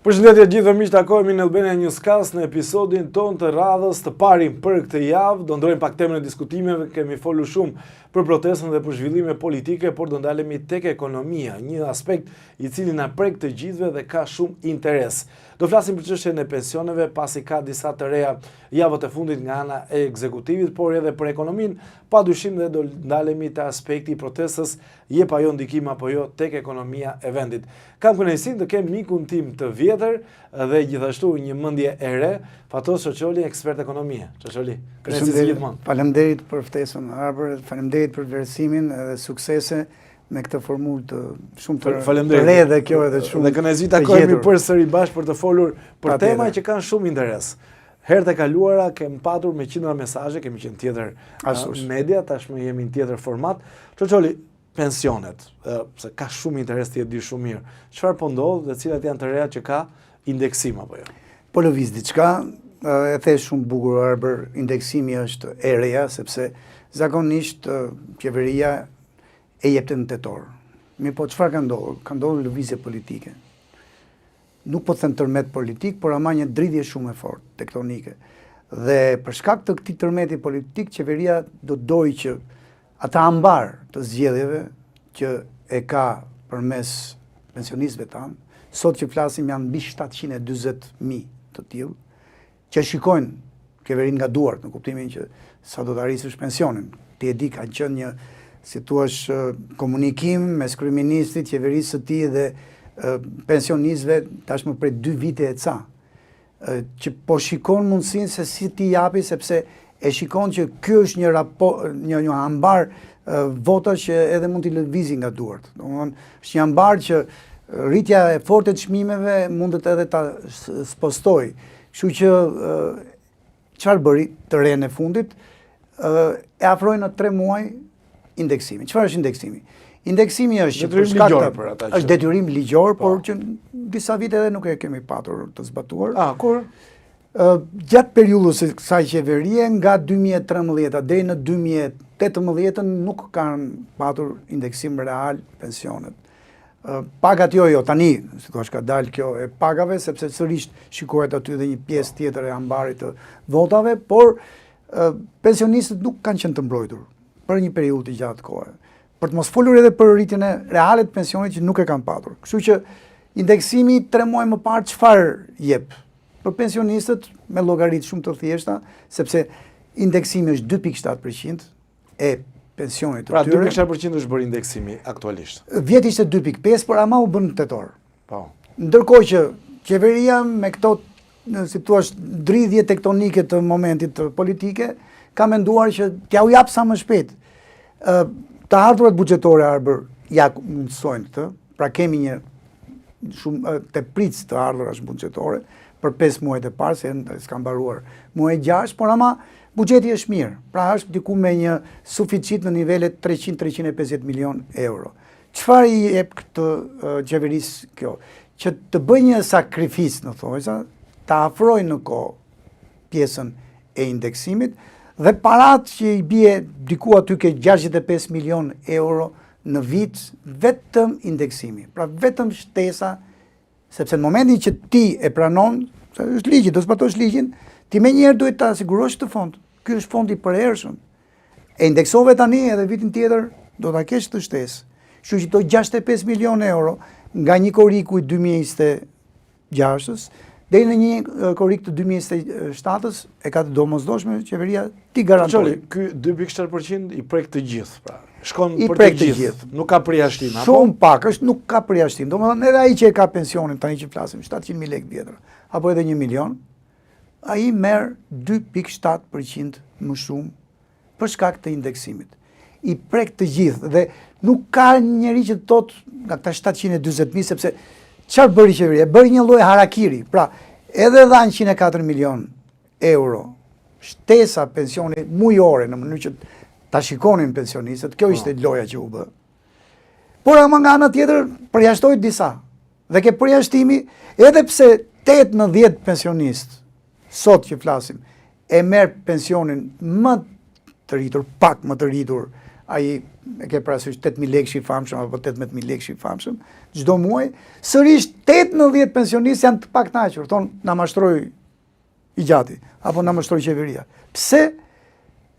Përshëndetje gjithë miq, takohemi në Albania Newscast në episodin ton të radhës të parin për këtë javë. Do ndrojmë pak temën e diskutimeve, kemi folur shumë për protestën dhe për zhvillime politike, por do ndalemi tek ekonomia, një aspekt i cili na prek të gjithëve dhe ka shumë interes. Do flasim për çështjen e pensioneve, pasi ka disa të reja javët e fundit nga ana e ekzekutivit, por edhe për ekonominë, padyshim dhe do ndalemi te aspekti i protestës, jep ajo ndikim apo jo tek ekonomia e vendit. Kam kënaqësinë të kem mikun tim të vjetër dhe gjithashtu një mendje e re, Fatos Çoçoli, ekspert ekonomie. Çoçoli, kënaqësi gjithmonë. Faleminderit për ftesën, Arber, faleminderit për vlerësimin dhe suksese me këtë formulë të shumë të re dhe kjo edhe shumë. Dhe kënaqësi takohemi përsëri bashkë për të folur për tema që kanë shumë interes. Herët e kaluara kem patur me qindra mesazhe, kemi qenë tjetër media, tashmë jemi në tjetër format. Çoçoli, pensionet, se ka shumë interes të di shumë mirë. Çfarë po ndodh dhe cilat janë të reja që ka indeksim apo jo? Po lëviz diçka, e the shumë bukur Arber, indeksimi është e reja sepse zakonisht qeveria e jepte në tetor. Mi po çfarë ka ndodhur? Ka ndodhur lëvizje politike. Nuk po them tërmet politik, por ama një dridhje shumë e fortë tektonike. Dhe për shkak të këtij tërmeti politik, qeveria do dojë që ata ambar të zgjedhjeve që e ka përmes pensionistëve tanë, sot që flasim janë mbi 740.000 të tillë, që shikojnë qeverinë nga duart, në kuptimin që sa do të arrisësh pensionin. Ti e di, ka qenë një, si thua, komunikim mes kryeministit, qeverisë së tij dhe pensionistëve tashmë prej 2 vite e ca, që po shikon mundësinë se si ti japi, sepse e shikon që ky është një ambar vota që edhe mund t'i lëvizi nga duart. Domthonë, është një ambar që rritja e fortë e çmimeve mundet edhe ta spostoj. Kështu që çfarë bëri të rejën e fundit, e afroi në 3 muaj indeksimin. Çfarë është indeksimi? Indeksimi është është detyrim ligjor, por që disa vite edhe nuk e kemi patur të zbatuar. Kur? Gjatë periudhës së kësaj qeverie, nga 2013 deri në 2018 nuk kanë patur indeksim real pensionet. Pagat jo, tani, si thua, ka dalë kjo e pagave, sepse sërish shikohet aty dhe një pjesë tjetër e ambarit të votave, por pensionistët nuk kanë qenë të mbrojtur për një periudhë të gjatë kohe. Për të mos folur edhe për rritjen e reale të pensionit që nuk e kanë patur. Kështu që indeksimi 3 muaj më parë çfarë jep? Për pensionistët me llogaritë shumë të thjeshta, sepse indeksimi është 2.7% e pensionit të tyre. Pra 2.7% është bërë indeksimi aktualisht. Vjet ishte 2.5, por ama u bën në tetor. Po. Ndërkohë që qeveria me këto, si thua, dridhje tektonike të momentit politike, ka menduar që t'ja u jap sa më shpejt. Të ardhurat buxhetore, Arber, ja mësojnë këtë, pra kemi një shumë të pric të ardhurat buxhetore për 5 muajt e parë, se s'ka mbaruar muaj 6, por ama buxheti është mirë, pra është diku me një suficit në nivelet 300-350 milion euro. Çfarë i jep këtë qeverisë kjo? Që të bëjë një sakrifis, në thojza, të afrojë në kohë pjesën e indeksimit, dhe parat që i bie diku aty ke 65 milion euro në vit, vetëm indeksimi. Pra vetëm shtesa, sepse në momentin që ti e pranon, se është ligji, do zbatosh ligjin, ti me njerë duhet ta sigurosh të fond. Ky është fondi përhershëm. E indeksove tani edhe vitin tjetër do ta kesh të shtesë. Kështu që to 65 milion euro nga një koriku i 2026-ës deri në një korik të 2027-ës e ka të domosdoshme qeveria ti garantoj. Ky 2.7% i prek të gjithë, pra. Shkon për të gjithë. Nuk ka përjashtim, apo? Shumë pak është, nuk ka përjashtim. Domethënë edhe ai që e ka pensionin tani që flasim 700.000 lekë vjetër, apo edhe 1 milion, ai merr 2.7% më shumë për shkak të indeksimit. I prek të gjithë dhe nuk ka njeri që thotë nga këta 740.000, sepse çfarë bëri qeveria? Bëri një lloj harakiri. Pra, edhe dhan 104 milion euro shtesa pensioni mujore në mënyrë që ta shikonin pensionistët, kjo ishte loja që u bë. Por ama nga ana tjetër përjashtoi disa. Dhe ke përjashtimi, edhe pse 8 në 10 pensionistë sot që flasim e merr pensionin më të rritur, pak më të rritur, ai e ke parasysh 8.000 lekë i famshëm apo 18.000 lekë i famshëm, çdo muaj, sërish 8-10 pensionistë janë të pakënaqur, thonë na mashtroi i gjati apo na mashtroi qeveria. Pse?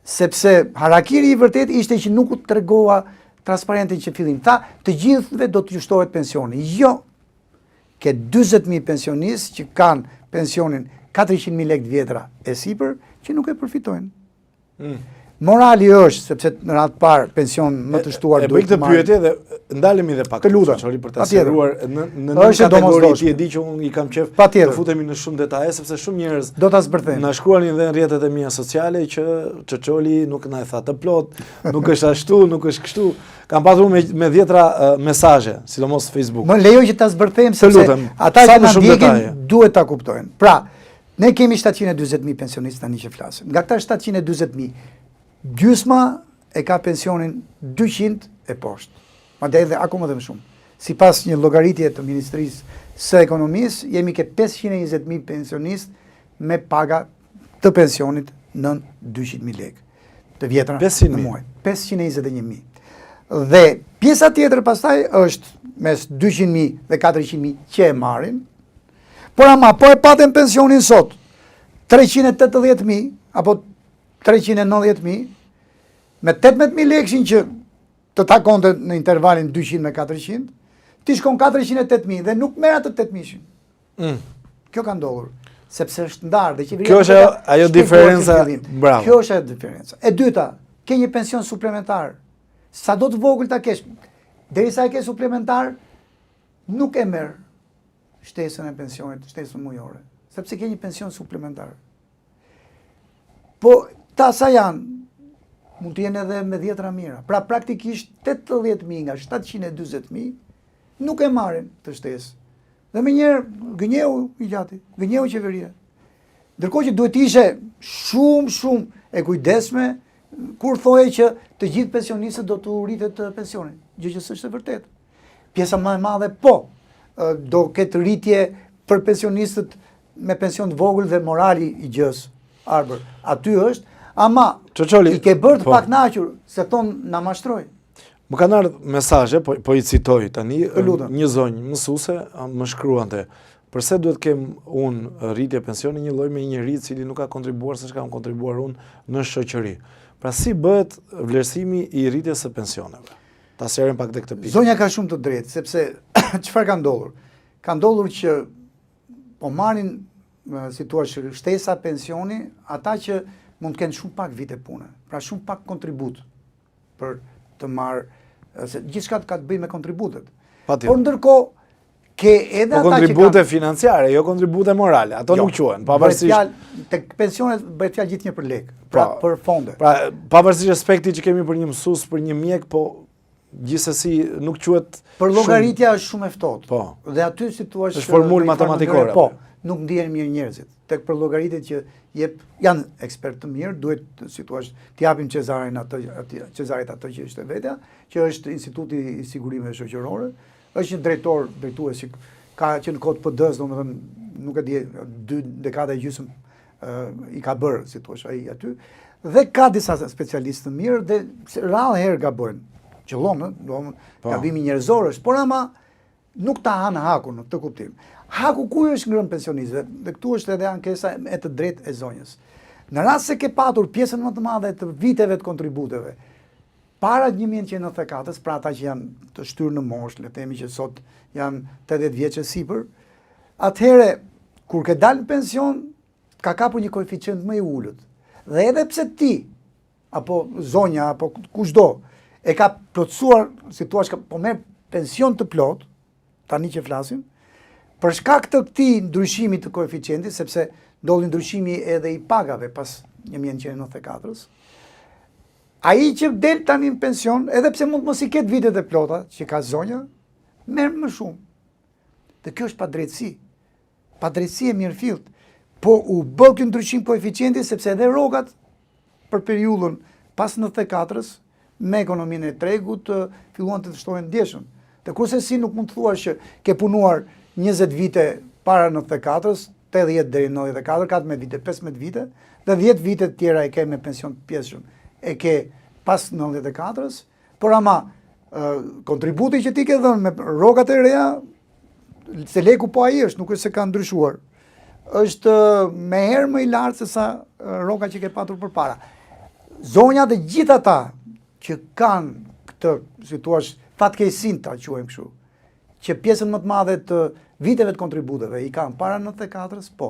Sepse harakiri i vërtet ishte që nuk u tregova transparente që fillim. Tha, të gjithëve do të jushtohet pensioni. Jo. Ke 40.000 pensionistë që kanë pensionin 400.000 lekë vjetra e sipër që nuk e përfitojnë. Morali është, sepse në ratë parë pension më të shtuar duhet të marrë. Pyetje dhe ndalemi dhe pak. Të lutem. Për të sqaruar në një kategori ti e di që unë i kam qef të futemi në shumë detaje sepse shumë njerëz do ta zbërthejnë. Na shkruanin dhe në rrjetet e mia sociale që Çoçoli nuk na e tha të plot, nuk është ashtu, nuk është kështu. Kam pasur me 10 mesazhe, sidomos Facebook. Më lejo që ta zbërthejmë sepse ata që na ndjekin duhet ta kuptojnë. Pra, ne kemi 740.000 pensionistë tani që flasim. Nga këta 740.000 gjysma e ka pensionin 200 e poshtë, madje edhe akoma dhe më shumë. Sipas një llogaritje të Ministrisë së Ekonomisë, jemi ke 520.000 pensionistë me paga të pensionit nën 200.000 lekë të vjetra në muaj. 521.000. Dhe pjesa tjetër pastaj është mes 200.000 dhe 400.000 që e marrin, por ama po e paten pensionin sot 380.000 apo 390.000 me 18.000 lekëshin që të takonte në intervalin 200 me 400, ti shkon 408.000 dhe nuk merr atë 8.000. Kjo ka ndodhur, sepse është ndarë dhe qeveria. Kjo është ajo diferenca. Bravo. Kjo është ajo diferenca. E dyta, ke një pension suplementar. Sa do të vogël ta kesh, derisa e ke suplementar, nuk e merr shtesën e pensionit, shtesën mujore, sepse ke një pension suplementar. Po ta sa janë, mund të jenë edhe me 10 mira. Pra praktikisht 80.000 nga 720.000 nuk e marrin të shtesë. Dhe me njerë gënjeu i gjati, gënjeu qeveria. Ndërkohë që duhet ishe shumë e kujdesme kur thoje që të gjithë pensionistët do të rritet pensionin. Gjë që s'është e vërtet. Pjesa më e madhe do ketë rritje për pensionistët me pension të vogël dhe morali i gjës arbër. Aty është, ama Çoçoli, i ke bërë të pakënaqur se thonë na mashtroi. Më kanë ardhur mesazhe, po i citoj tani, një zonjë mësuese më shkruante, përse duhet kem unë rritje pensioni një lloj me një njerëz i cili nuk ka kontribuar sa kam kontribuar unë në shoqëri. Pra si bëhet vlerësimi i rritjes së pensioneve? Ta sqarojmë pak tek këtë pikë. Zonja ka shumë të drejtë, sepse çfarë ka ndodhur? Ka ndodhur që po marrin si thua shtesa pensioni ata që mund të kenë shumë pak vite pune, pra shumë pak kontribut për të marrë, se gjithçka ka të bëjë me kontributet. Por ndërkohë ke edhe ata që kontribute financiare, jo kontribute morale, ato nuk quhen, pavarësisht tek pensionet bëhet fjalë gjithnjë për lekë, pra për fonde. Pra pavarësisht respektit që kemi për një mësues, për një mjek, po gjithsesi nuk quhet. Për llogaritja është shumë e ftohtë. Po. Dhe aty si thua është formulë matematikore. Po, nuk ndihen mirë njerëzit. Tek për llogaritjet që janë ekspert të mirë, duhet si thua t'i japim Cezarit atë që është vetja, që është Instituti i Sigurimeve Shoqërore, është një drejtues që ka që në kohë të PD-s, domethënë nuk e di 2 dekada e gjysmë i ka bërë si thua ai aty, dhe ka disa specialistë të mirë dhe rrallë herë gabojnë. Qëllon, gabimi njerëzor është, por ama nuk ta hanë hakun në këtë kuptim. Haku ku është ngrënë pensionistëve? Dhe këtu është edhe ankesa e të drejtë e zonjës. Në rast se ke patur pjesën më të madhe të viteve të kontributeve, para 1994, pra ata që janë të shtyrë në moshë, le të themi që sot janë 80 vjeç e sipër, atëherë kur ke dalë në pension, ka kapur një koeficient më i ulët. Dhe edhe pse ti apo zonja apo kushdo e ka plotësuar, si thua, po merr pension të plot, tani që flasim, për shkak të këtij ndryshimi të koeficientit, sepse ndodhi ndryshimi edhe i pagave pas 1994-s, ai që del tani në pension, edhe pse mund mos i ketë vitet e plota që ka zonja, merr më shumë. Dhe kjo është padrejtësi. Padrejtësi e mirëfillt. Po u bë ky ndryshim koeficienti sepse edhe rrogat për periudhën pas 94-s me ekonominë e tregut filluan të shtohen ndjeshëm. Dhe kurse si nuk mund të thuash që ke punuar 20 vite para 94-s, 80 deri në 94, 14 vite, 15 vite, dhe 10 vite tjera e ke me pension të pjesshëm. E ke pas 94-s, por ama kontributi që ti ke dhënë me rrogat e reja, se leku po ai është, nuk është se ka ndryshuar. Është me herë më i lartë se sa rroga që ke patur përpara. Zonjat e gjithë ata që kanë këtë, si thua, fatkeqësinë ta quajmë kështu, që pjesën më të madhe të viteve të kontributeve i kanë para 94-s, po,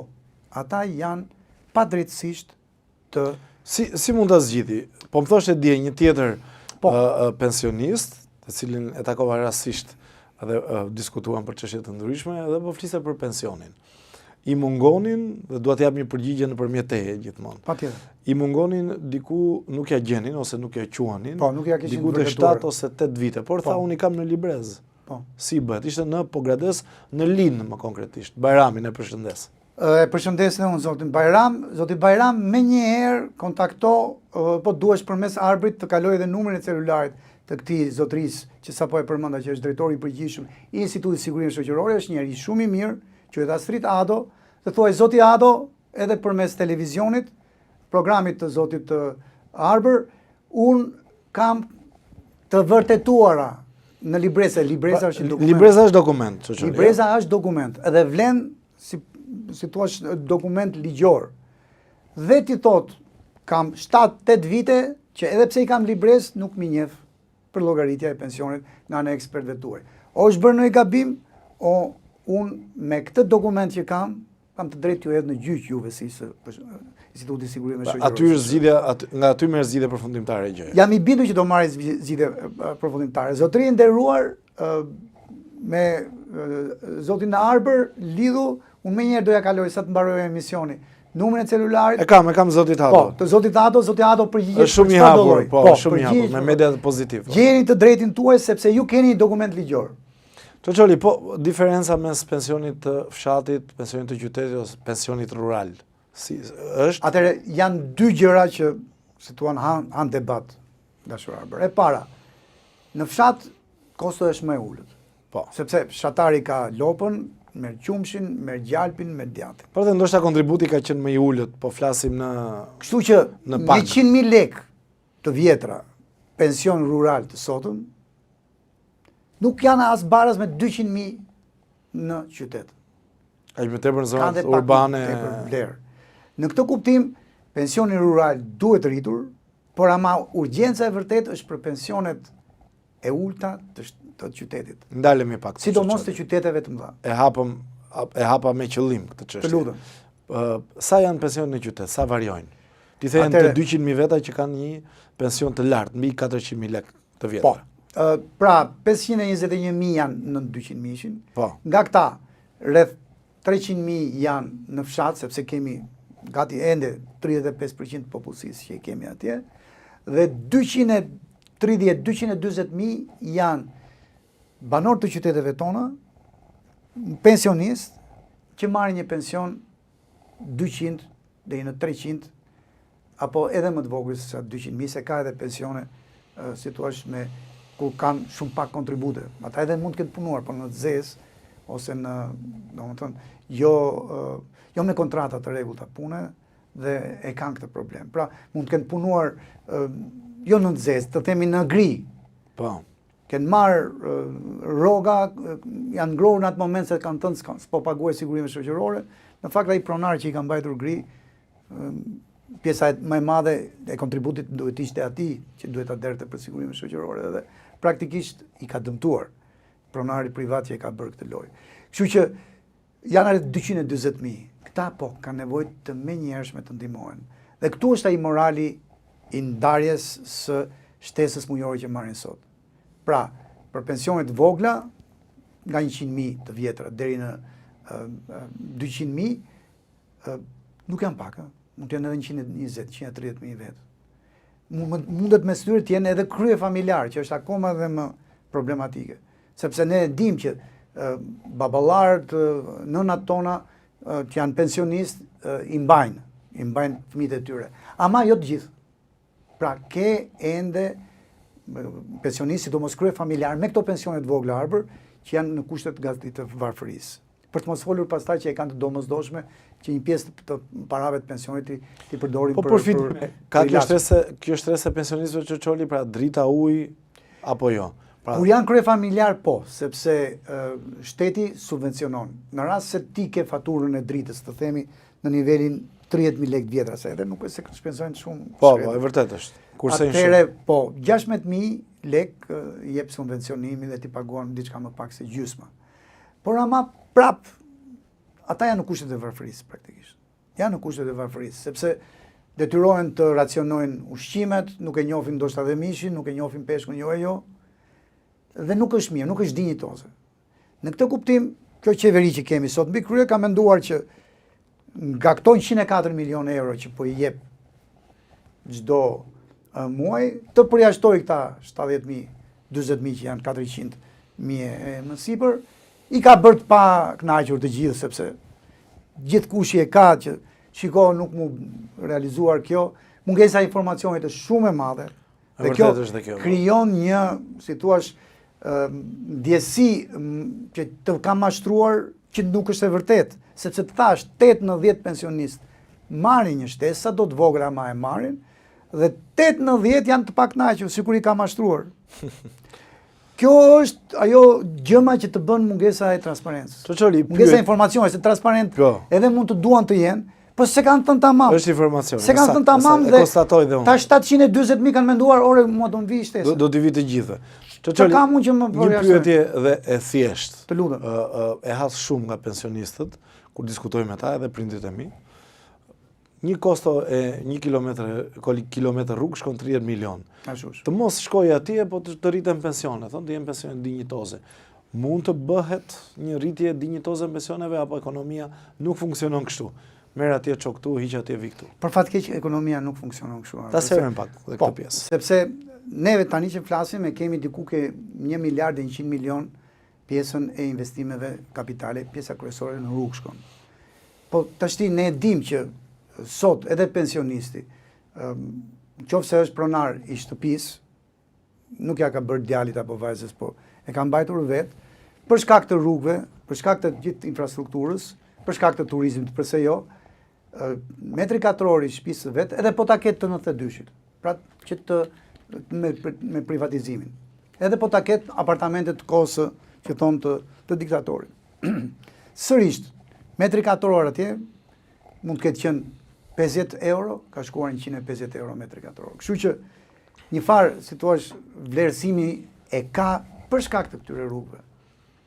ata janë padrejtësisht të... Si mund ta zgjidhi? Po më thoshte dje një tjetër pensionist, të cilin e takova rastisht dhe diskutuan për çështje të ndryshme dhe po fliste për pensionin. I mungonin, dhe dua të jap një përgjigje nëpërmjet teje gjithmonë. Patjetër. I mungonin diku, nuk ja gjenin ose nuk ja quanin. Po, nuk ja kishin diku të 7 ose 8 vite, por tha unë i kam në Librez. Po. Si bëhet? Ishte në Pogrades, në Linë më konkretisht. Bajramin e përshëndes. E përshëndes në unë, Zoti Bajram me njëherë kontakto, po duhesh përmes arbrit të kaloj edhe numrin e celularit të këtij zotërisë që sapo e përmenda, që është drejtori i përgjithshëm i Institutit Sigurisë Shoqërore, është njëri shumë i mirë, quhet Astrid Ado, dhe thuaj Zoti Ado, edhe përmes televizionit, programit të Zotit Arber, unë kam të vërtetuara në Libreza. Libreza është dokument. Libreza është dokument. Libreza është dokument, edhe vlen si thua dokument ligjor. Dhe ti thot, kam 7-8 vite që edhe pse i kam librez, nuk mi njeh për llogaritja e pensionit nga ana e ekspertëve tuaj. O është bërë në gabim, o unë me këtë dokument që kam të drejtë ju edhe në gjyq juve si Instituti Sigurisë Shoqërore. Aty është zgjidhja, nga aty merr zgjidhje përfundimtare gjë. Jam i bindur që do marrë zgjidhje përfundimtare. Zotëri i nderuar, me zotin Arber lidhu, unë më njëherë doja kaloj sa të mbaroj emisioni. Numrin e celularit. E kam Zotit Ado. Po, të Zotit Ado, Zoti Ado përgjigjet. Është shumë i hapur, po, shumë i hapur, me media pozitiv. Gjeni të drejtin tuaj sepse ju keni një dokument ligjor. Çoçoli, po diferenca mes pensionit të fshatit, pensionit të qytetit ose pensionit rural, si është? Atëherë janë dy gjëra që si thuan han debat, dashur Arber. E para, në fshat kosto është më e ulët. Po. Sepse fshatari ka lopën, merr qumshin, merr gjalpin, merr djathtin. Por dhe ndoshta kontributi ka qenë më i ulët, po flasim në... Kështu që në 100.000 lekë të vjetra pension rural të sotëm, nuk janë as baraz me 200.000 në qytet. Aq më tepër në zonat urbane. Në këtë kuptim, pensioni rural duhet rritur, por ama urgjenca e vërtet është për pensionet e ulta të qytetit. Ndalemi pak. Sidomos të qyteteve të mëdha. E hapa me qëllim këtë çështje. Të lutem. Sa janë pensionet në qytet? Sa varjojnë? Ti thënë të 200.000 veta që kanë një pension të lartë, mbi 400.000 lekë të vjetra. Po. Pra 521.000 janë në 200.000. Po. Nga këta, rreth 300.000 janë në fshat, sepse kemi gati ende 35% popullsisë që kemi atje, dhe 220.000 janë banor të qyteteve tona, pensionistë, që marrin një pension 200 deri në 300, apo edhe më të vogël se 200.000, se ka edhe pensione, si thua, ku kanë shumë pak kontribute. Ata edhe mund të ketë punuar, por në zezë, ose në, domethënë, jo me kontrata të rregullta pune, dhe e kanë këtë problem. Pra, mund të kenë punuar jo në zezë, të themi në gri. Po. Kenë marrë rroga, janë ngrohur në atë moment se kanë thënë s'po paguaj sigurime shoqërore. Në fakt ai pronar që i kanë mbajtur gri, pjesa më e madhe e kontributit duhet ishte atij që duhet ta derte për sigurimin shoqërore, dhe praktikisht i ka dëmtuar pronari privat që e ka bërë këtë lojë. Kështu që janë rreth 240.000. Këta po kanë nevojë të menjëhershme të ndihmohen. Dhe këtu është ai morali i ndarjes së shtesës mujore që marrin sot. Pra, për pensionet vogla, nga 100.000 të vjetra deri në 200.000, nuk janë pak, mund të jenë edhe 120.000, 130.000 vetë. Mundet me styre të jenë edhe krye familjar, që është akoma dhe më problematike. Sepse ne dim që baballarët, nënat tona, që janë pensionistë, i mbajnë fëmijët e tyre. Ama jo të gjithë. Pra, ke ende pensionistë, sidomos krye familjar, me këto pensionet vogla Arber, që janë në kushtet gati të varfërisë. Për të mos folur pastaj që e kanë të domosdoshme që një pjesë të parave të pensionit ti përdorin për përfitime. Ka kjo shtresë pensionistëve Çoçoli, pra drita, ujë, apo jo? Pra, kur janë kryefamiljar, po, sepse shteti subvencionon. Në rast se ti ke faturën e dritës, të themi, në nivelin 30.000 lekë vjetra, se edhe nuk e se shpenzojnë shumë. Po, e vërtet është. Atëre, po, 16.000 lekë jep subvencionimi dhe ti paguan diçka më pak se gjysma. Por ama prap, ata janë në kushtet e varfërisë praktikisht. Janë në kushtet e varfërisë, sepse detyrohen të racionojnë ushqimet, nuk e njohin ndoshta dhe mishin, nuk e njohin peshkun jo e jo, dhe nuk është mirë, nuk është dinjitoze. Në këtë kuptim, kjo qeveri që kemi sot mbi krye ka menduar që nga këto 104 milion euro që po i jep çdo muaj, të përjashtoj këta 70.000, 40.000 që janë 400.000 më sipër, i ka bërë të pa kënaqur të gjithë, sepse gjithë kushi e ka që shiko nuk mu realizuar kjo, mungesa informacionit është shumë e madhe, dhe kjo krijon një, si thua, ndjesi që të ka mashtruar që nuk është e vërtet, sepse të thash 8-10 pensionist marrin një shtesë, sa do të vogla ma e marrin, dhe 8-10 janë të pakënaqur, sikur i ka mashtruar. Kjo është ajo gjëma që të bën mungesa e transparencës. Mungesa e informacionit, se transparent edhe mund të duan të jenë, po se kanë thënë tamam. Është informacion. Se kanë thënë tamam dhe ta 720.000 kanë menduar, ore mua do të vi shtesë. Do të vi të gjithë. Një pyetje dhe e thjesht. Të lutem. E has shumë nga pensionistët, kur diskutoj me ta edhe prindit e mi. Një kosto e 1 kilometër rrugë shkon 30 milion. Të mos shkoj atje, po të rriten pensione, thonë, të jenë pensione dinjitoze. Mund të bëhet një rritje dinjitoze në pensioneve, apo ekonomia nuk funksionon kështu? Merë atje ço këtu, hiq atje vi këtu. Për fat keq ekonomia nuk funksionon kështu. Ta serem pak dhe këtë pjesë. Sepse neve tani që flasim e kemi diku ke 1 miliard e 100 milion pjesën e investimeve kapitale, pjesa kryesore në rrugë shkon. Po tashti ne dim që sot edhe pensionisti, qofse është pronar i shtëpisë, nuk ja ka bërë djalit apo vajzës, po e ka mbajtur vetë, për shkak të rrugëve, për shkak të gjithë infrastrukturës, për shkak të turizmit, përse jo, metri katror i shtëpisë vetë, edhe po ta ketë të 92-shit, pra që me privatizimin. Edhe po ta ketë apartamentet kosë që thonë të diktatorit. Sërisht, metri katror atje mund të ketë qenë 50 euro, ka shkuar 150 euro metri katror. Kështu që një farë, si thua, vlerësimi e ka për shkak të këtyre rrugëve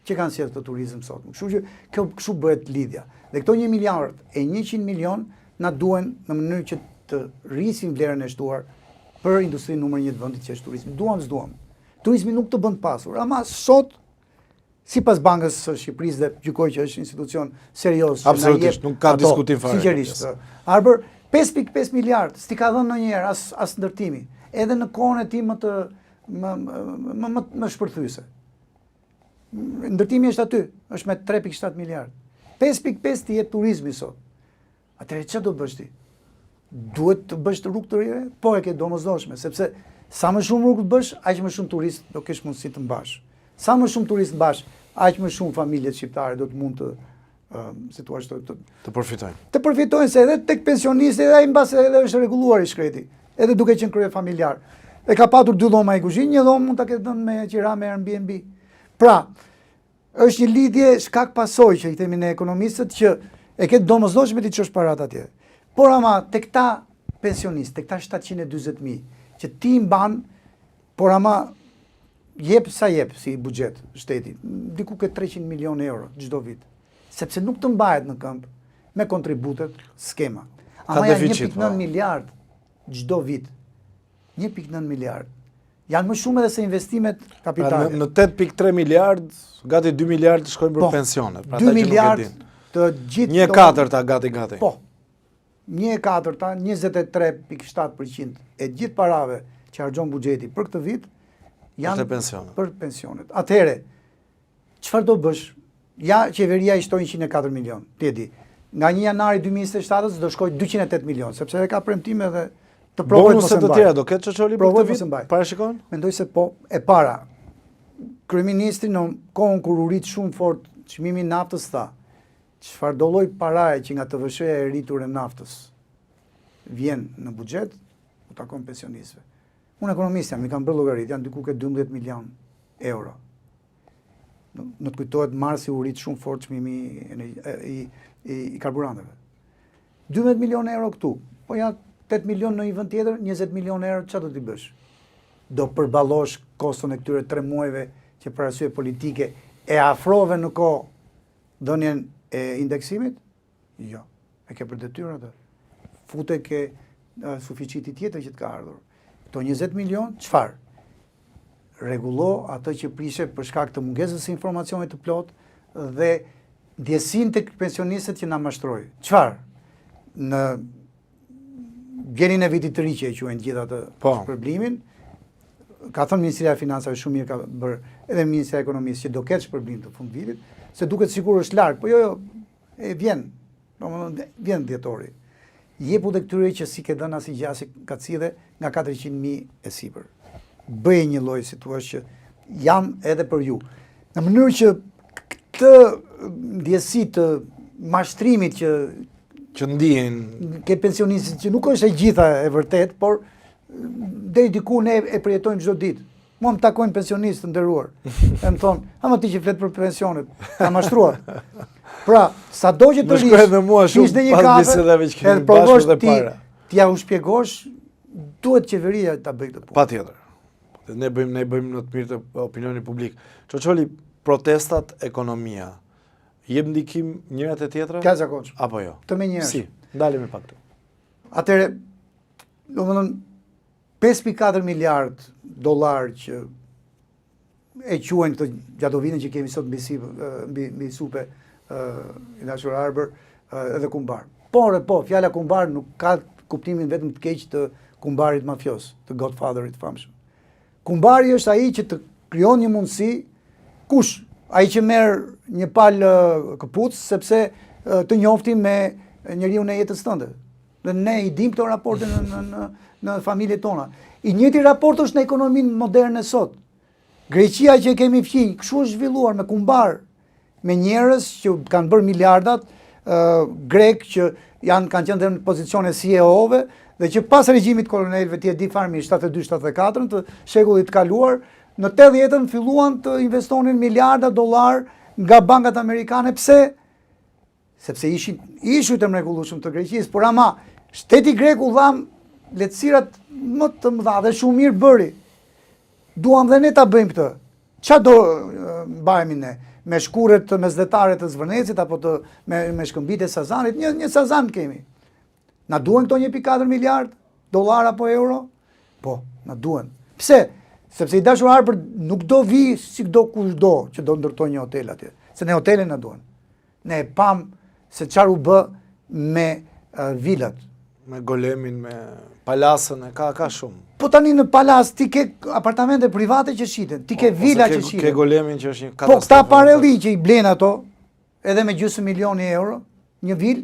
që kanë sjellë të turizëm sot. Kështu që kështu bëhet lidhja. Dhe këto 1 miliard e 100 milion na duhen në mënyrë që të rrisin vlerën e shtuar për industrinë numër 1 të vendit që është turizmi. Duam s'duam. Turizmi nuk të bën të pasur, ama sot sipas Bankës së Shqipërisë dhe gjykoj që është institucion serioz. Absolutisht, nuk ka diskutim fare. Sinqerisht. Arbër 5.5 miliard, s'ti ka dhënë ndonjëherë as ndërtimi. Edhe në kohën e tij më shpërthyese. Ndërtimi është aty, është me 3.7 miliard. 5.5 të jetë turizmi sot. Atëherë çfarë do bësh ti? Duhet të bësh të rrugë të rire? Po e ke domosdoshme, sepse sa më shumë rrugë të bësh, aq më shumë turist do kesh mundësi të mbash. Sa më shumë turist mbash, aq më shumë familjet shqiptare do të mund të të përfitojnë. Të përfitojnë, se edhe tek pensionisti edhe ai mbas edhe është rregulluar i shkreti, edhe duke qenë krye familjar. E ka patur 2 dhoma i kuzhinë, një dhomë mund ta ketë dhënë me qira me Airbnb. Pra, është një lidhje shkak pasojë që i themi ne ekonomistët, që e ke domosdoshme ti çosh parat atje. Por ama tek ta pensionistë, tek ta 720.000 që ti mban, por ama jep sa jep si buxhet shteti, diku ke 300 milion euro çdo vit. Sepse nuk të mbahet në këmbë me kontributet, skema. Ama janë 1.9 miliard çdo vit. 1.9 miliard. Janë më shumë edhe se investimet kapitale. Në 8.3 miliard, gati 2 miliard të shkojnë për pensione. 2 miliard të gjithë... 1/4 gati. Po. 1/4, 23.7% e gjithë parave që harxhon buxheti për këtë vit janë për pensionet. Atëherë, çfarë do bësh? Ja, qeveria i shtoi 104 milion, ti e di. Nga 1 janari 2027 do shkoj 208 milion, sepse e ka premtime dhe të provojë bonuset të tjera do ketë çoçoli për këtë vit. Parashikon? Mendoj se po. E para, kryeministri në kohën kur u rit shumë fort çmimi i naftës tha, çfarë do lloj paraje që nga TVSH-ja e rritur e naftës vjen në buxhet, u takon pensionistëve. Unë ekonomist jam, i kam bërë llogarit, janë diku ke 12 milion euro. Në të kujtohet marsi u rrit shumë fort çmimi i karburanteve. 12 milion euro këtu, po ja 8 milion në një vend tjetër, 20 milion euro çfarë do t'i bësh? Do përballosh koston e këtyre 3 muajve që për arsye politike e afrove në kohë dhënien e indeksimit? Jo, e ke për detyrë atë. Fute ke suficiti tjetër që të ka ardhur. Këto 20 milion, çfarë? Rregullo atë që prishe për shkak të mungesës së informacionit të plot dhe ndjesinë tek pensionistët që na mashtroi. Çfarë? Në vjenin e vitit të ri që e quajnë gjithë atë shpërblimin, ka thënë Ministria e Financave shumë mirë ka bërë edhe Ministria e Ekonomisë që do ketë shpërblim të fund vitit, se duket sikur është larg, po jo, e vjen. Domethënë vjen dhjetori. Jepu dhe këtyre që si ke dhëna si gjasi ka cilë nga 400.000 e sipër. Bëje një lloj si thua që janë edhe për ju. Në mënyrë që këtë ndjesi të mashtrimit që ndihen ke pensionistët që nuk është e gjitha e vërtet, por deri diku ne e përjetojmë çdo ditë. Mua më takojnë pensionistë të nderuar. E më thonë, ama ti që flet për pensionet, ka mashtruar. Pra, sado që të rish, kish dhe një kafe, edhe provosh t'ja u shpjegosh, duhet qeveria ta bëjë këtë punë. Patjetër. Ne bëjmë në të mirë të opinionit publik. Çoçoli, protestat, ekonomia, jep ndikim njëra te tjetra? Ka zakonshëm. Apo jo? Të menjëhersh. Si, ndalemi pak këtu. Atëre, domethënë 5.4 miliard dollar që e quajnë këtë gjatovinën që kemi sot mbi supe i dashur Arbër edhe kumbar. Por fjala kumbar nuk ka kuptimin vetëm të keq të kumbarit mafios, të Godfatherit famshëm. Kumbari është ai që të krijon një mundësi, kush? Ai që merr një palë këpuc sepse të njofti me njeriu në jetës tënde. Dhe ne i dim këto raporte në familjet tona. I njëjti raport është në ekonominë moderne sot. Greqia që kemi fqinj, kështu është zhvilluar me kumbar, me njerëz që kanë bërë miliardat, grek që kanë qenë në pozicione CEO-ve dhe që pas regjimit kolonelëve ti e di farmi 72-74 të shekullit të kaluar, në 80-ën filluan të investonin miliarda dollar nga bankat amerikane. Pse? Sepse ishin ishujt e mrekullueshëm të Greqisë, por ama shteti grek u dha lehtësirat më të mëdha dhe shumë mirë bëri. Duam dhe ne ta bëjmë këtë. Çfarë do bëjmë ne? Me shkurret mesdhetare të Zvërnecit apo me shkëmbijtë e Sazanit, një Sazan kemi. Na duhen këto 1.4 miliard dollar apo euro? Po, na duhen. Pse? Sepse i dashur Arbër nuk do vi si do kushdo që do ndërtoj një hotel atje. Se ne hotele na duhen. Ne e pam se çfarë u bë me vilat. Me golemin, me palasën, ka shumë. Po tani në palas ti ke apartamente private që shiten, ti ke vila që shiten. Ke golemin që është një katastrofë. Po këta parelli që i blen ato, edhe me gjysmë milioni euro, një vil,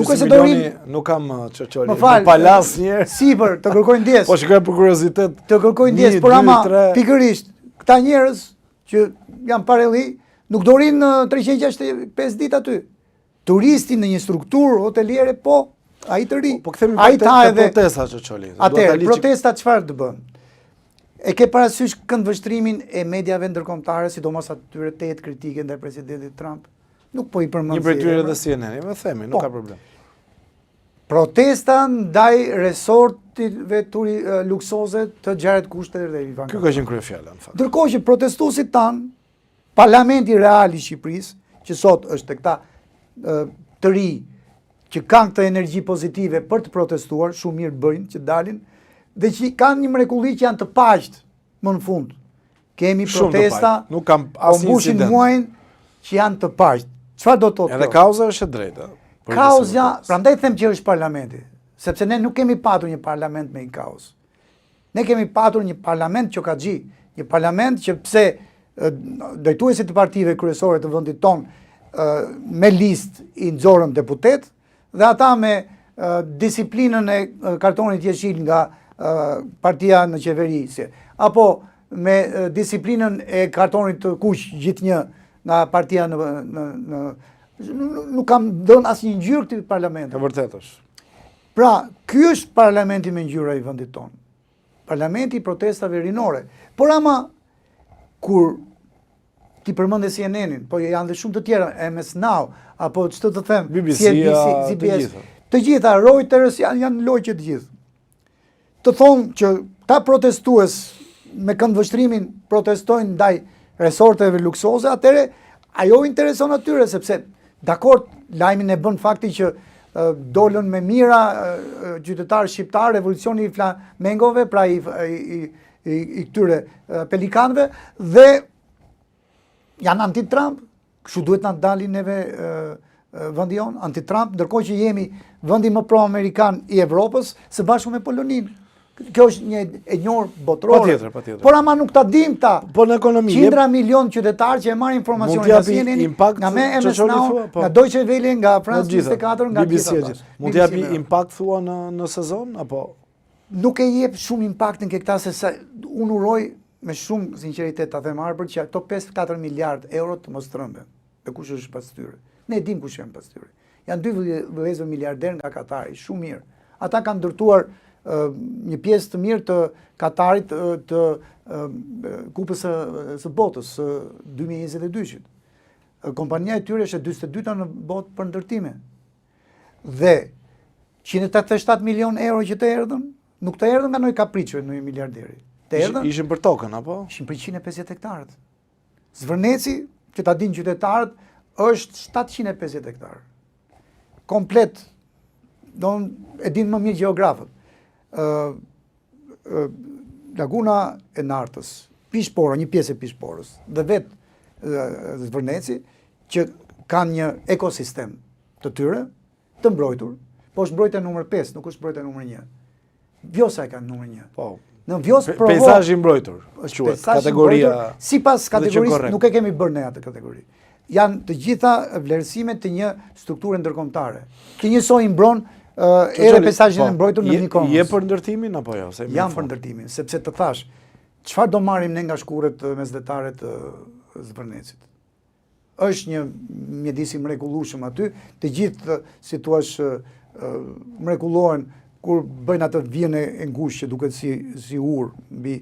nuk e se do rinë. Nuk kam Çoçoli, në palas njerë. Sipër, të kërkojnë ndjes. Po shikoj për kuriozitet. Të kërkojnë ndjes, por ama pikërisht, këta njerëz që janë parelli, nuk do rinë 365 ditë aty. Turisti në një strukturë hoteliere, po, ai të ri. Po kthemi pak te protesta Çoçoli. Atëherë, protesta çfarë të bën? E ke parasysh këndvështrimin e mediave ndërkombëtare, sidomos atyre të jetë kritike ndaj presidentit Trump? Nuk po i përmend. Një prej tyre edhe CNN, më themi, nuk ka problem. Protesta ndaj resortive luksoze të Xharet Kushter dhe Ivan. Ky ka qenë kryefjala në fakt. Ndërkohë që protestuesit tan, Parlamenti Real i Shqipërisë, që sot është tek ta të ri që kanë këtë energji pozitive për të protestuar, shumë mirë bëjnë që dalin, dhe që kanë një mrekulli që janë të paqët më në fund. Kemi protesta, nuk kam asnjë mbushin muajin që janë të paqët. Çfarë do të thotë? Edhe kauza është e drejtë. Kauza, prandaj them që është parlamenti, sepse ne nuk kemi patur një parlament me një kaos. Ne kemi patur një parlament çokaxhi, një parlament që pse drejtuesit të partive kryesore të vendit ton me listë i nxorën deputet dhe ata me disiplinën e kartonit jeshil nga partia në qeverisje, apo me disiplinën e kartonit të kuq gjithnjë nga partia nuk kam dhënë asnjë ngjyrë këtij parlamenti. E vërtetë është. Pra, ky është parlamenti me ngjyra i vendit tonë. parlamenti i protestave rinore. Por ama, kur ti përmende CNN-in, po janë dhe shumë të tjera, MS Now, apo ç'të të them, BBC-a, CBS, të gjitha, Reuters, janë lojqe të gjithë. Të thonë që ta protestues me këndvështrimin protestojnë ndaj resorteve luksoze, atëre ajo intereson atyre, sepse dakord, lajmin e bën fakti që dolën me mira qytetarë shqiptarë, revolucioni i flamengove, pra i këtyre pelikanëve, dhe janë anti-Trump, kështu duhet na dalin neve vendi jon, anti-Trump, ndërkohë që jemi vendi më pro-amerikan i Evropës, së bashku me Poloninë. Kjo është një e njohur botërore. Patjetër. Por ama nuk ta dim ta. Po në ekonomi, qindra milion qytetarë që e marrin informacionin nga CNN, nga MS Now, nga Deutsche Welle, nga France 24, nga gjitha. Mund të japi impakt thua në sezon apo nuk e jep shumë impaktin ke këta, se sa unë uroj me shumë sinqeritet ta them arbër që ato 5-4 miliard euro të mos trëmben. E kush është pas tyre? Ne dim kush janë pas tyre. Janë dy vëllezër miliarder nga Katari, shumë mirë. Ata kanë ndërtuar një pjesë të mirë të Katarit të kupës së botës 2022-shit. Kompania e tyre është e 42-ta në botë për ndërtime. Dhe 187 milion euro që të erdhën, nuk të erdhën nga noi kapriço në një miliarderi. Të erdhën ishin për tokën apo? Ishin për 150 hektarët. Zvërneci, që ta dinë qytetarët, është 750 hektarë. Komplet, e dinë më mirë gjeografët. Laguna e Nartës, Pishpora, një pjesë e Pishporës, dhe vetë Zvërneci, që kanë një ekosistem të tyre, të mbrojtur, po është mbrojtja numër 5, nuk është mbrojtja numër 1. Vjosa e kanë numër 1. Po. Në Vjos provo... Peizazhi mbrojtur, quhet, kategoria... Sipas kategorisë, nuk e kemi bërë ne atë kategori. Janë të gjitha vlerësimet të një strukture ndërkombëtare. Që njësoj i mbron ere peizazhin e mbrojtur në Mykonos. Je për ndërtimin apo jo? Jam për ndërtimin, sepse të thash, çfarë do marrim ne nga shkuret mesdhetare të Zvërnecit? Është një mjedis i mrekullueshëm aty, të gjithë si thua mrekullohen kur bëjnë atë vjen e ngushtë që duket si ur mbi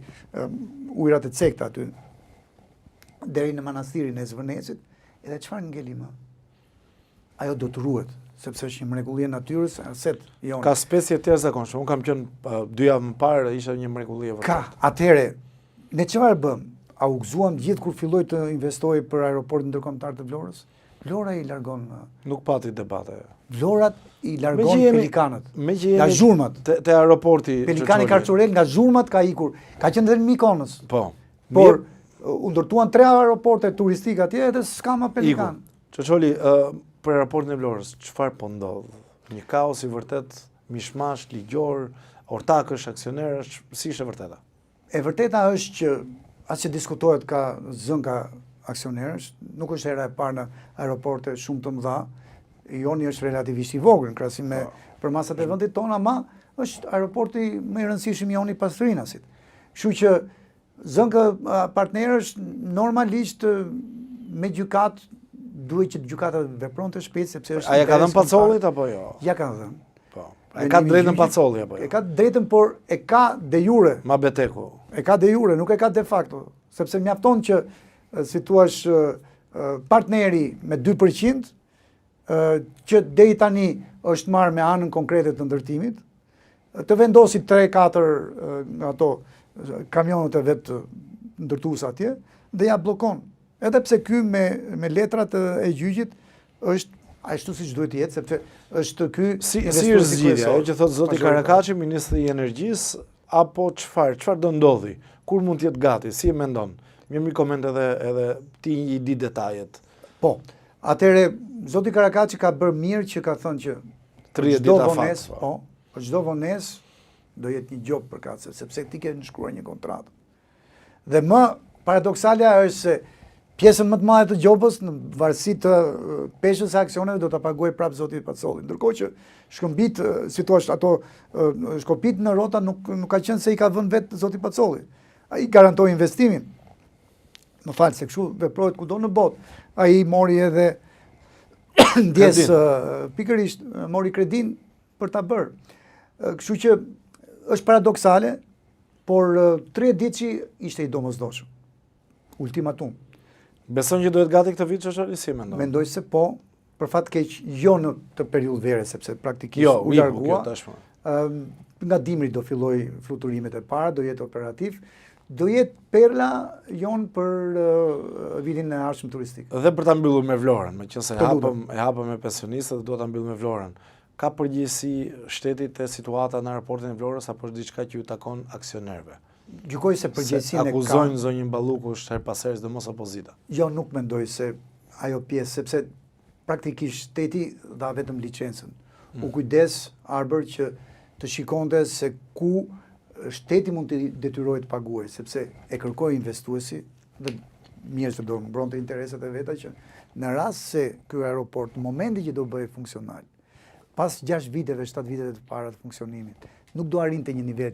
ujërat e cekta aty deri në manastirin e Zvërnecit, edhe çfarë ngeli më? Ajo do të ruhet, sepse është një mrekulli e natyrës, aset jonë. Ka specie të jashtëzakonshme. Unë kam qenë 2 javë më parë, ishte një mrekulli e vërtetë. Ka, atëherë, ne çfarë bëm? A u gëzuam gjithë kur filloi të investojë për aeroportin ndërkombëtar të Vlorës? Vlora i largon. Nuk pati debate. Vlorat i largon pelikanët. Nga zhurmat. Te aeroporti. Pelikani Karçorel nga zhurmat ka ikur. Ka qenë edhe në Mykonos. Po. Por u ndërtuan 3 aeroporte turistike atje edhe s'ka më pelikan. Çoçoli, për aeroportin e Vlorës, çfarë po ndodh? Një kaos i vërtet, mishmash ligjor, ortakësh, aksionerësh, si është e vërteta? E vërteta është që as që diskutohet ka zën ka aksionerësh, nuk është hera e parë në aeroporte shumë të mëdha. Joni është relativisht i vogël në krahasim me përmasat e vendit tonë, ama është aeroporti më i rëndësishëm i Joni pas Trinasit. Kështu që zën ka partnerësh normalisht me gjykat duhet që gjykata vepronte shpejt sepse është. A ja ka dhënë pacollit apo jo? Ja ka dhënë. Po. E ka drejtën pacolli apo jo? E ka drejtën, por e ka de jure. Ma beteku. E ka de jure, nuk e ka de facto, sepse mjafton që si thua partneri me 2% që deri tani është marrë me anën konkrete të ndërtimit, të vendosi 3-4 nga ato kamionët e vetë ndërtues atje dhe ja bllokon. Edhe pse ky me letrat e gjyqit është ashtu siç duhet të jetë, sepse është ky si është zgjidhja, ajo që thotë zoti Karakaçi, ministri i energjisë, apo çfarë do ndodhi? Kur mund të jetë gati? Si e mendon? Mirë koment edhe ti i di detajet. Po. Atëre zoti Karakaçi ka bërë mirë që ka thënë që 30 ditë afat. Po, për çdo vonesë do jetë një gjop për kace, sepse ti ke shkruar një kontratë. Dhe më paradoksalja është se pjesën më të madhe të gjopës në varësi të peshës së aksioneve do ta paguaj prapë zoti Pacolli. Ndërkohë që shkëmbit, si thua, ato shkopit në rrota nuk ka qenë se i ka vënë vetë zoti Pacolli. Ai garantoi investimin. Më falë se kështu veprohet kudo në botë. Ai mori edhe ndjes pikërisht mori kredin për ta bërë. Kështu që është paradoksale por 30 ditë që ishte i domosdoshëm. Ultimatum. Beson që duhet gati këtë vit, Çoçoli, si mendon? Mendoj se po, për fat keq jo në të periudhë vere, sepse praktikisht Jo, u largua. tashmë. Nga dimri do filloj fluturimet e para, do jetë operativ, do jetë perla jonë për vitin e ardhshëm turistik. Dhe për ta mbyllur me Vlorën, meqense Të lutem. e hapëm me pensionistët, do ta mbyll me Vlorën. Ka përgjegjësi shteti te situata në aeroportin e Vlorës apo është diçka që ju takon aksionerëve? Gjykoj se përgjegjësinë e ka. Akuzojnë zonjën Balluku her pas herës dhe mos opozita. Jo, nuk mendoj se ajo pjesë, sepse praktikisht shteti dha vetëm licencën. U kujdes Arber që të shikonte se ku shteti mund të detyrohet të paguajë, sepse e kërkoi investuesi dhe mirë se do mbronte interesat e veta që në rast se ky aeroport në momentin që do bëhej funksional, pas 6 viteve, 7 viteve të para të funksionimit, nuk do arrinte një nivel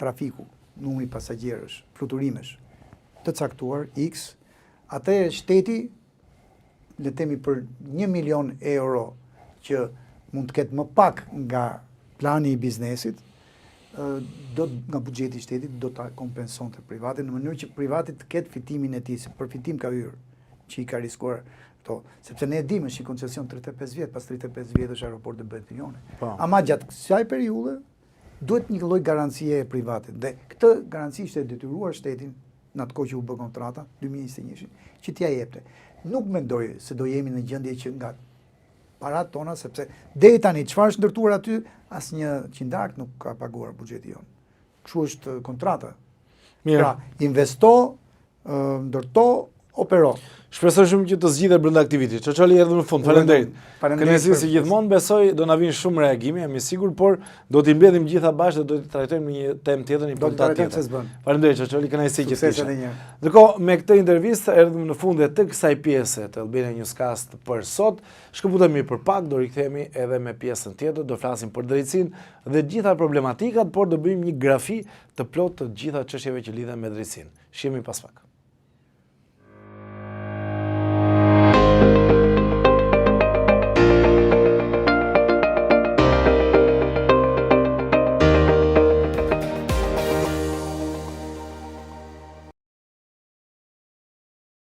trafiku, numri pasagjerësh, fluturimesh të caktuar X, atëherë shteti, le të themi për 1 milion euro që mund të ketë më pak nga plani i biznesit, nga buxheti i shtetit do ta kompensonte privatin në mënyrë që privati të ketë fitimin e tij, se për fitim ka hyrë, që i ka riskuar to, sepse ne e dimë është një koncesion 35 vjet, pas 35 vjetësh aeroporti bëhet milione. Ama gjatë kësaj periudhe duhet një lloj garancie e privatit dhe këtë garanci ishte detyruar shtetin në atë kohë që u bë kontrata 2021 që t'ia jepte. Nuk mendoj se do jemi në gjendje që nga parat tona, sepse deri tani çfarë është ndërtuar aty, asnjë qindark nuk ka paguar buxheti jon. Kështu është kontrata. Mirë. Pra, investo, ndërto, opero. Shpresoj shumë që të zgjidhet brenda aktivitit. Çoçoli erdhi në fund. Faleminderit. Kënaqësi si gjithmonë, besoj do na vinë shumë reagime, jam i sigurt, por do t'i mbledhim gjitha bashkë dhe do t'i trajtojmë në një temë tjetër, një puntat tjetër. Faleminderit Çoçoli, kënaqësi që kishe. Ndërkohë, me këtë intervistë erdhëm në fund të kësaj pjese të Albania Newscast për sot. Shkëputemi për pak, do rikthehemi edhe me pjesën tjetër, do flasim për drejtësinë dhe gjitha problematikat, por do bëjmë një grafi të plotë të gjitha çështjeve që lidhen me drejtësinë. Shihemi pas pak.